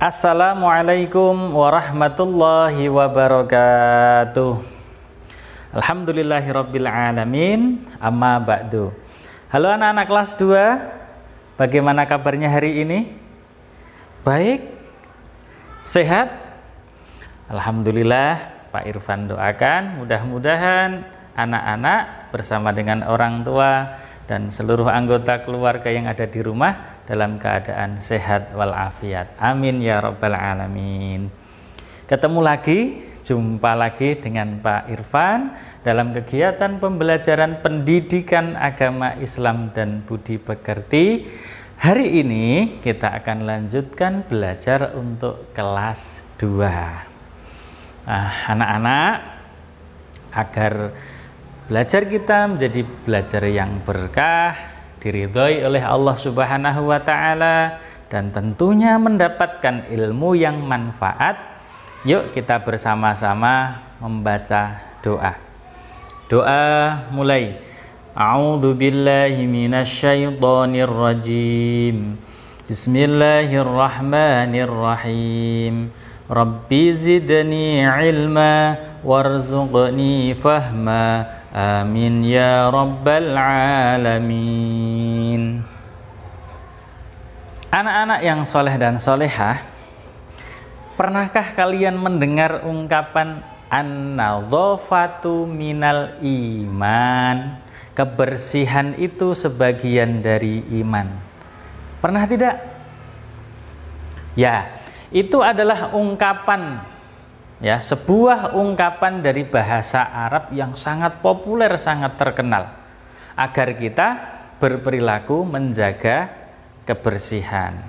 Assalamualaikum warahmatullahi wabarakatuh. Alhamdulillahirabbil alamin. Amma ba'du. Halo anak-anak kelas 2. Bagaimana kabarnya hari ini? Baik? Sehat? Alhamdulillah. Pak Irfan doakan mudah-mudahan anak-anak bersama dengan orang tua dan seluruh anggota keluarga yang ada di rumah dalam keadaan sehat walafiat. Amin ya rabbal alamin. Ketemu lagi, jumpa lagi dengan Pak Irfan dalam kegiatan pembelajaran pendidikan agama Islam dan budi pekerti. Hari ini kita akan lanjutkan belajar untuk kelas 2. Anak-anak, agar belajar kita menjadi belajar yang berkah, diridhoi oleh Allah Subhanahu wa Ta'ala, dan tentunya mendapatkan ilmu yang manfaat. Yuk kita bersama-sama membaca doa. Doa mulai. A'udzu billahi minasyaitonir rajim. Bismillahirrahmanirrahim. Rabbi zidni ilma warzuqni fahma. Amin ya rabbal alamin. Anak-anak yang soleh dan solehah, pernahkah kalian mendengar ungkapan an-nadhafatu minal iman? Kebersihan itu sebagian dari iman. Pernah tidak? Ya, itu adalah ungkapan, ya, sebuah ungkapan dari bahasa Arab yang sangat populer, sangat terkenal, agar kita berperilaku menjaga kebersihan.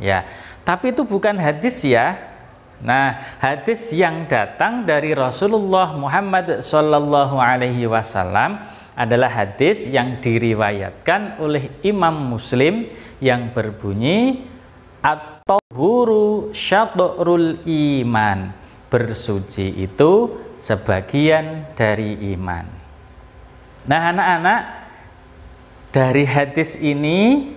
Ya, tapi itu bukan hadis ya. Nah, hadis yang datang dari Rasulullah Muhammad SAW adalah hadis yang diriwayatkan oleh Imam Muslim yang berbunyi at-tahuru syatrul iman. Bersuci itu sebagian dari iman. Nah anak-anak, dari hadis ini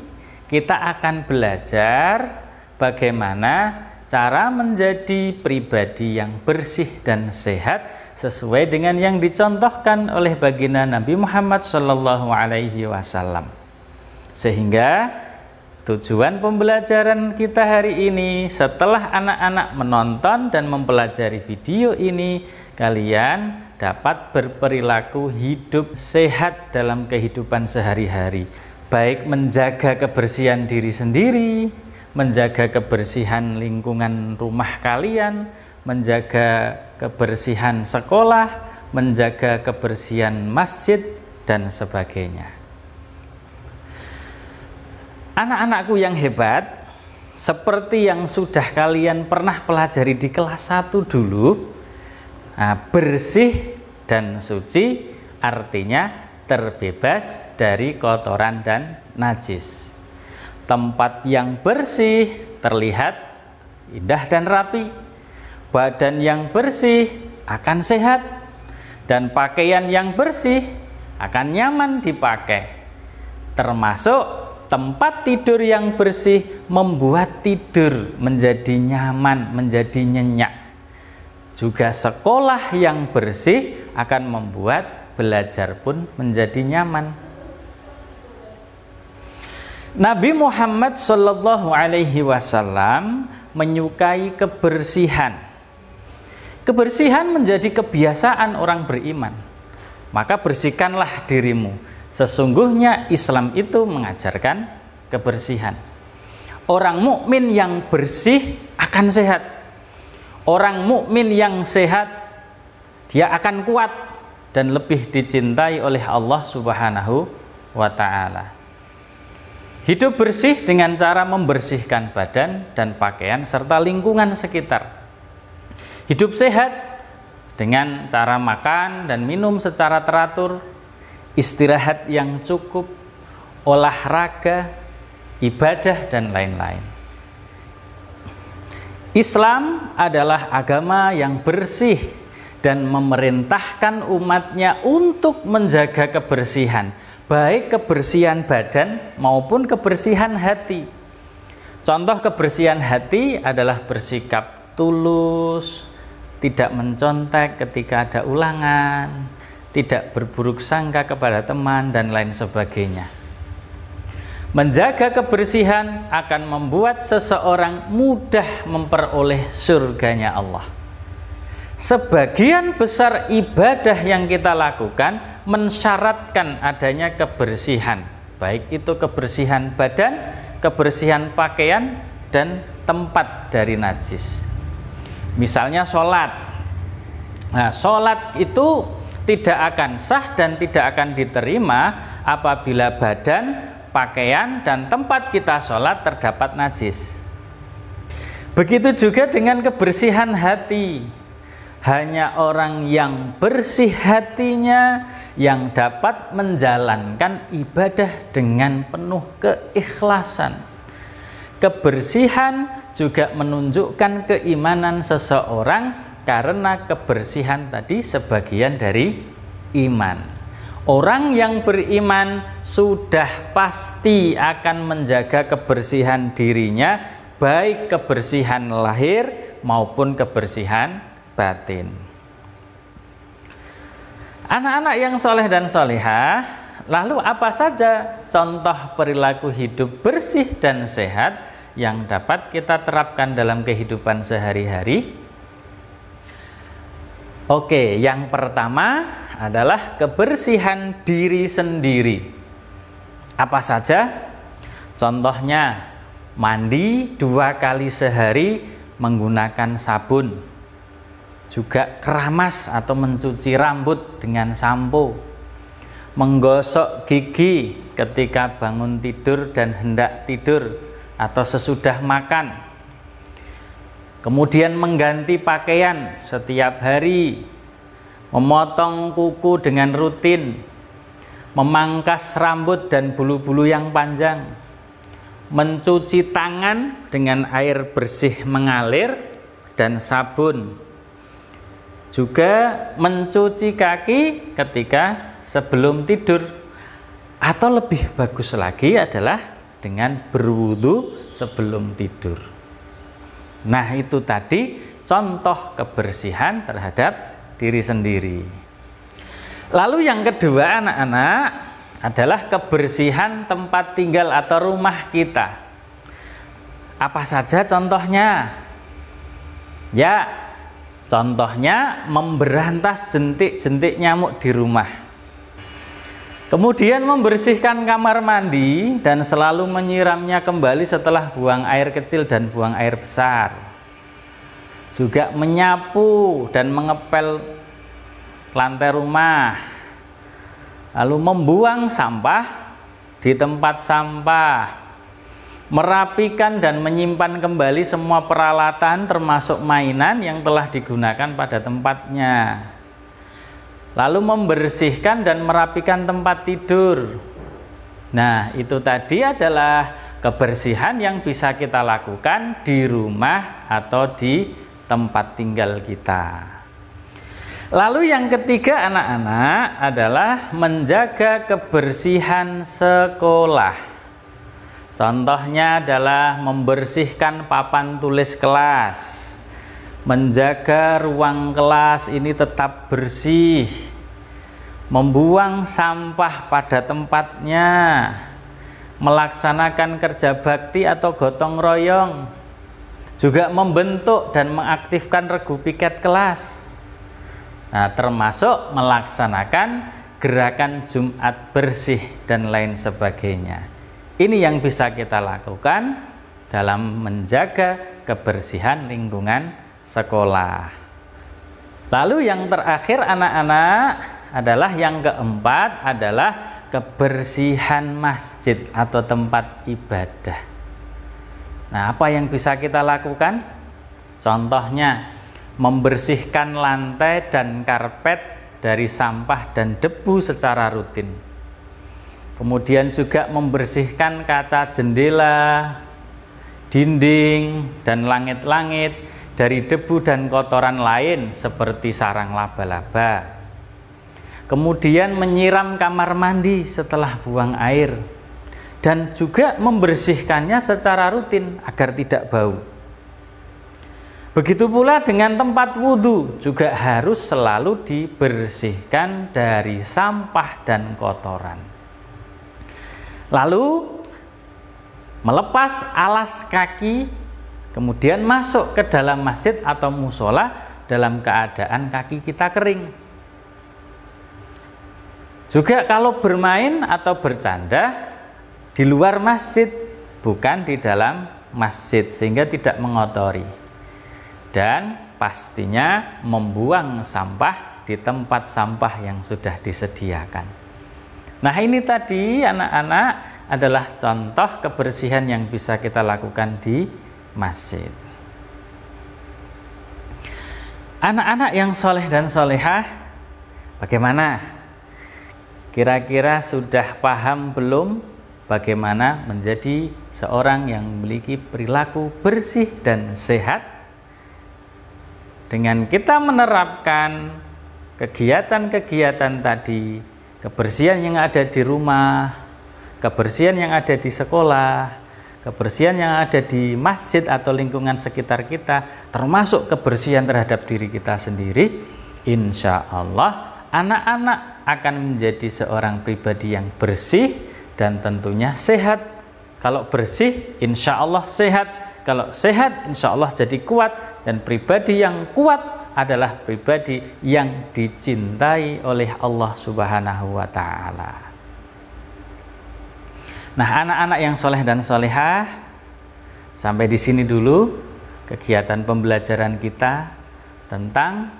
kita akan belajar bagaimana cara menjadi pribadi yang bersih dan sehat sesuai dengan yang dicontohkan oleh baginda Nabi Muhammad SAW. Sehingga tujuan pembelajaran kita hari ini, setelah anak-anak menonton dan mempelajari video ini, kalian dapat berperilaku hidup sehat dalam kehidupan sehari-hari. Baik menjaga kebersihan diri sendiri, menjaga kebersihan lingkungan rumah kalian, menjaga kebersihan sekolah, menjaga kebersihan masjid, dan sebagainya. Anak-anakku yang hebat, seperti yang sudah kalian pernah pelajari di kelas 1 dulu, bersih dan suci artinya terbebas dari kotoran dan najis. Tempat yang bersih terlihat indah dan rapi, badan yang bersih akan sehat, dan pakaian yang bersih akan nyaman dipakai. Termasuk tempat tidur yang bersih membuat tidur menjadi nyaman, menjadi nyenyak. Juga sekolah yang bersih akan membuat belajar pun menjadi nyaman. Nabi Muhammad SAW menyukai kebersihan. Kebersihan menjadi kebiasaan orang beriman. Maka bersihkanlah dirimu. Sesungguhnya Islam itu mengajarkan kebersihan. Orang mukmin yang bersih akan sehat. Orang mukmin yang sehat, dia akan kuat dan lebih dicintai oleh Allah Subhanahu wa Ta'ala. Hidup bersih dengan cara membersihkan badan dan pakaian serta lingkungan sekitar. Hidup sehat dengan cara makan dan minum secara teratur, istirahat yang cukup, olahraga, ibadah, dan lain-lain. Islam adalah agama yang bersih dan memerintahkan umatnya untuk menjaga kebersihan, baik kebersihan badan maupun kebersihan hati. Contoh kebersihan hati adalah bersikap tulus, tidak mencontek ketika ada ulangan, tidak berburuk sangka kepada teman, dan lain sebagainya. Menjaga kebersihan akan membuat seseorang mudah memperoleh surganya Allah. Sebagian besar ibadah yang kita lakukan mensyaratkan adanya kebersihan, baik itu kebersihan badan, kebersihan pakaian, dan tempat dari najis. Misalnya sholat. Nah, sholat itu tidak akan sah dan tidak akan diterima apabila badan, pakaian, dan tempat kita sholat terdapat najis. Begitu juga dengan kebersihan hati. Hanya orang yang bersih hatinya yang dapat menjalankan ibadah dengan penuh keikhlasan. Kebersihan juga menunjukkan keimanan seseorang, karena kebersihan tadi sebagian dari iman. Orang yang beriman sudah pasti akan menjaga kebersihan dirinya, baik kebersihan lahir maupun kebersihan batin. Anak-anak yang soleh dan solehah, lalu apa saja contoh perilaku hidup bersih dan sehat yang dapat kita terapkan dalam kehidupan sehari-hari? Oke, yang pertama adalah kebersihan diri sendiri. Apa saja? Contohnya, mandi 2 kali sehari menggunakan sabun. Juga keramas atau mencuci rambut dengan sampo. Menggosok gigi ketika bangun tidur dan hendak tidur atau sesudah makan. Kemudian mengganti pakaian setiap hari, memotong kuku dengan rutin, memangkas rambut dan bulu-bulu yang panjang, mencuci tangan dengan air bersih mengalir dan sabun, juga mencuci kaki ketika sebelum tidur, atau lebih bagus lagi adalah dengan berwudu sebelum tidur. Nah, itu tadi contoh kebersihan terhadap diri sendiri. Lalu yang kedua, anak-anak, adalah kebersihan tempat tinggal atau rumah kita. Apa saja contohnya? Ya, contohnya memberantas jentik-jentik nyamuk di rumah. Kemudian membersihkan kamar mandi dan selalu menyiramnya kembali setelah buang air kecil dan buang air besar. Juga menyapu dan mengepel lantai rumah. Lalu membuang sampah di tempat sampah. Merapikan dan menyimpan kembali semua peralatan termasuk mainan yang telah digunakan pada tempatnya. Lalu membersihkan dan merapikan tempat tidur. Nah, itu tadi adalah kebersihan yang bisa kita lakukan di rumah atau di tempat tinggal kita. Lalu yang ketiga, anak-anak, adalah menjaga kebersihan sekolah. Contohnya adalah membersihkan papan tulis kelas, menjaga ruang kelas ini tetap bersih, membuang sampah pada tempatnya, melaksanakan kerja bakti atau gotong royong, juga membentuk dan mengaktifkan regu piket kelas. Nah, termasuk melaksanakan gerakan Jumat bersih dan lain sebagainya. Ini yang bisa kita lakukan dalam menjaga kebersihan lingkungan sekolah. Lalu yang terakhir, anak-anak, adalah yang keempat adalah kebersihan masjid atau tempat ibadah. Nah, apa yang bisa kita lakukan? Contohnya, membersihkan lantai dan karpet dari sampah dan debu secara rutin. Kemudian juga membersihkan kaca jendela, dinding, dan langit-langit dari debu dan kotoran lain seperti sarang laba-laba. Kemudian menyiram kamar mandi setelah buang air. dan juga membersihkannya secara rutin agar tidak bau. Begitu pula dengan tempat wudhu juga harus selalu dibersihkan dari sampah dan kotoran. Lalu melepas alas kaki, kemudian masuk ke dalam masjid atau musola dalam keadaan kaki kita kering. Juga kalau bermain atau bercanda di luar masjid, bukan di dalam masjid, sehingga tidak mengotori. Dan pastinya membuang sampah di tempat sampah yang sudah disediakan. Nah, ini tadi anak-anak adalah contoh kebersihan yang bisa kita lakukan di masjid. Anak-anak yang soleh dan solehah, bagaimana? Kira-kira sudah paham belum bagaimana menjadi seorang yang memiliki perilaku bersih dan sehat? Dengan kita menerapkan kegiatan-kegiatan tadi, kebersihan yang ada di rumah, kebersihan yang ada di sekolah, kebersihan yang ada di masjid atau lingkungan sekitar kita, termasuk kebersihan terhadap diri kita sendiri, insya Allah anak-anak akan menjadi seorang pribadi yang bersih dan tentunya sehat. Kalau bersih, insya Allah sehat. Kalau sehat, insya Allah jadi kuat. Dan pribadi yang kuat adalah pribadi yang dicintai oleh Allah Subhanahu wa Ta'ala. Nah, anak-anak yang soleh dan solehah, sampai di sini dulu kegiatan pembelajaran kita tentang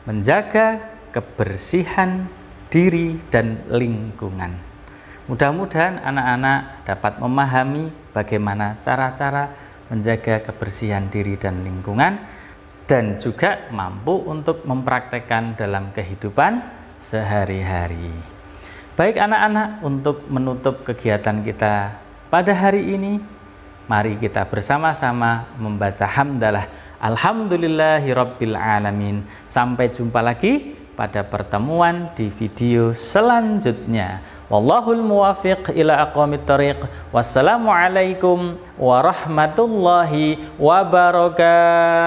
menjaga kebersihan diri dan lingkungan. Mudah-mudahan anak-anak dapat memahami bagaimana cara-cara menjaga kebersihan diri dan lingkungan, dan juga mampu untuk mempraktekkan dalam kehidupan sehari-hari. Baik anak-anak, untuk menutup kegiatan kita pada hari ini, mari kita bersama-sama membaca hamdalah alhamdulillahirabbil alamin. Sampai jumpa lagi pada pertemuan di video selanjutnya. Wallahul muwafiq ila aqwamit thariq. Wassalamualaikum warahmatullahi wabarakatuh.